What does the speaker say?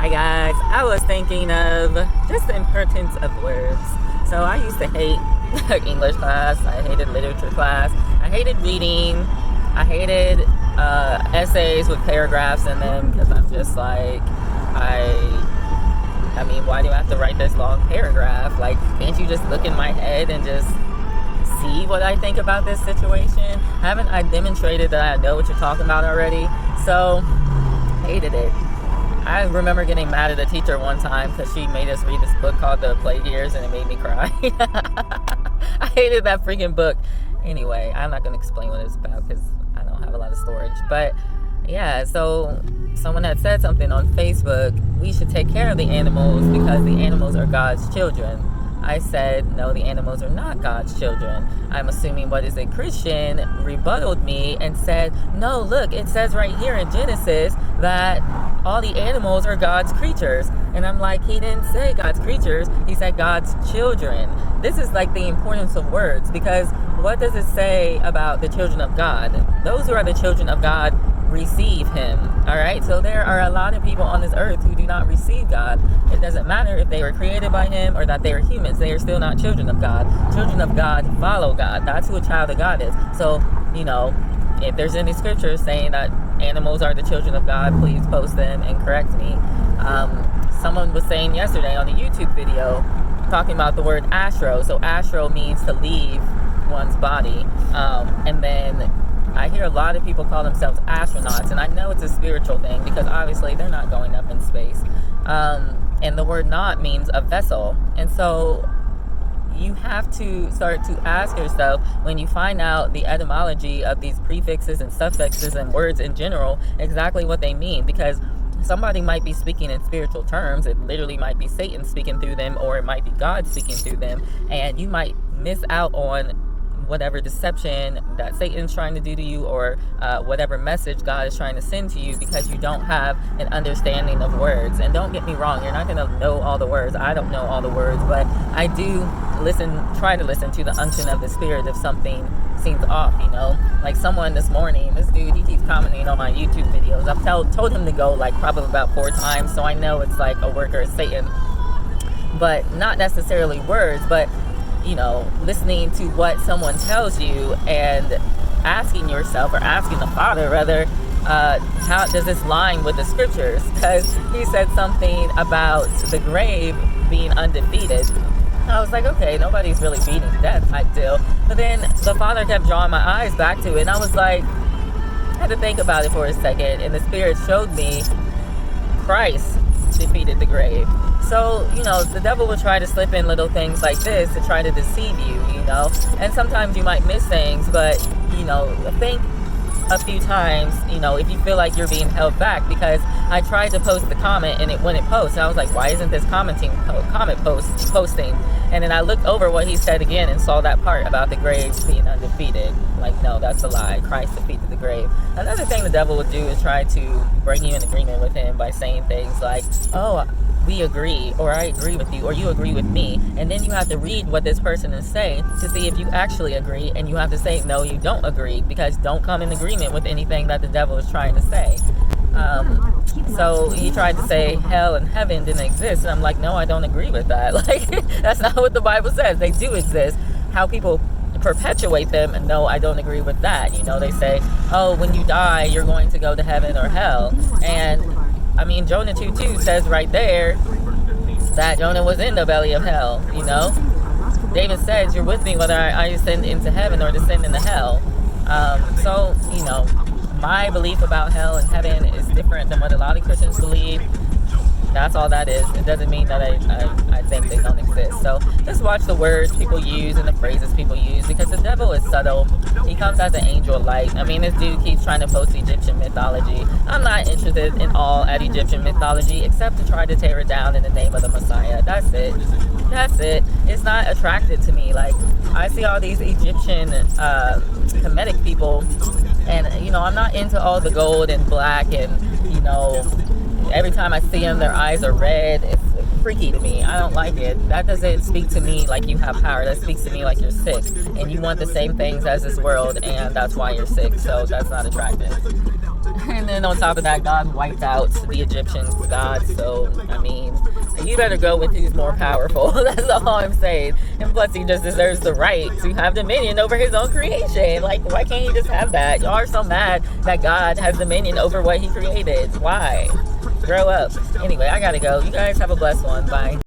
Hi guys, I was thinking of just the importance of words. So I used to hate English class, I hated literature class, I hated reading, I hated essays with paragraphs in them because I'm just like, I mean, why do I have to write this long paragraph? Like, can't you just look in my head and just see what I think about this situation? Haven't I demonstrated that I know what you're talking about already? So, hated it. I remember getting mad at a teacher one time because she made us read this book called The Plague Years and it made me cry. I hated that freaking book. Anyway, I'm not going to explain what it's about because I don't have a lot of storage. But yeah, so someone had said something on Facebook, we should take care of the animals because the animals are God's children. I said, no, the animals are not God's children. I'm assuming what is a Christian rebutted me and said, no, look, it says right here in Genesis that all the animals are God's creatures. And I'm like, he didn't say God's creatures, he said God's children. This is like the importance of words, because what does it say about the children of God? Those who are the children of God receive him. All right, so there are a lot of people on this earth who do not receive God. It doesn't matter if they were created by him or that they are humans, they are still not children of God. Children of God follow God. That's who a child of God is. So, you know, if there's any scriptures saying that animals are the children of God, please post them and correct me. Someone was saying yesterday on a YouTube video talking about the word astro. So astro means to leave one's body, and then I hear a lot of people call themselves astronauts, and I know it's a spiritual thing because obviously they're not going up in space. And the word "not" means a vessel, and so you have to start to ask yourself, when you find out the etymology of these prefixes and suffixes and words in general, exactly what they mean, because somebody might be speaking in spiritual terms. It literally might be Satan speaking through them, or it might be God speaking through them, and you might miss out on whatever deception that Satan's trying to do to you, or whatever message God is trying to send to you, because you don't have an understanding of words. And don't get me wrong, you're not going to know all the words. I don't know all the words, but I do try to listen to the unction of the Spirit if something seems off, you know. Like someone this morning, this dude, he keeps commenting on my YouTube videos. I've told him to go like probably about 4 times, so I know it's like a worker of Satan. But not necessarily words, but you know, listening to what someone tells you and asking yourself, or asking the Father rather, how does this line with the scriptures? Because he said something about the grave being undefeated. I was like, okay, nobody's really beating death type deal. But then the Father kept drawing my eyes back to it, and I was like, I had to think about it for a second, and the Spirit showed me Christ defeated the grave. So, you know, the devil will try to slip in little things like this to try to deceive you, you know. And sometimes you might miss things, but, you know, think a few times, you know, if you feel like you're being held back, because I tried to post the comment and it wouldn't post. And I was like, why isn't this comment posting? And then I looked over what he said again and saw that part about the grave being undefeated. Like, no, that's a lie. Christ defeated the grave. Another thing the devil would do is try to bring you in agreement with him by saying things like, oh, we agree, or I agree with you, or you agree with me. And then you have to read what this person is saying to see if you actually agree, and you have to say, no, you don't agree, because don't come in agreement with anything that the devil is trying to say. So he tried to say hell and heaven didn't exist, and I'm like, no, I don't agree with that. Like, that's not what the Bible says. They do exist. How people perpetuate them, and no, I don't agree with that. You know, they say, oh, when you die, you're going to go to heaven or hell. And I mean, Jonah 2:2 says right there that Jonah was in the belly of hell, you know. David says, you're with me whether I ascend into heaven or descend into hell. So, you know, my belief about hell and heaven is different than what a lot of Christians believe. That's all that is. It doesn't mean that I think they don't exist. So just watch the words people use and the phrases people use, because the devil is subtle. He comes as an angel of light. I mean, this dude keeps trying to post Egyptian mythology. I'm not interested in all at Egyptian mythology, except to try to tear it down in the name of the Messiah. That's it. That's it. It's not attracted to me. Like, I see all these Egyptian Kemetic people, and, you know, I'm not into all the gold and black, and, you know, every time I see them, their eyes are red. It's freaky to me. I don't like it. That doesn't speak to me like you have power. That speaks to me like you're sick, and you want the same things as this world, and that's why you're sick. So that's not attractive. And And then on top of that, God wiped out the Egyptians' gods. So, I mean, you better go with who's more powerful. That's all I'm saying. And plus, he just deserves the right to have dominion over his own creation. Like, why can't he just have that? Y'all are so mad that God has dominion over what he created. Why? Grow up. Anyway, I gotta go. You guys have a blessed one. Bye.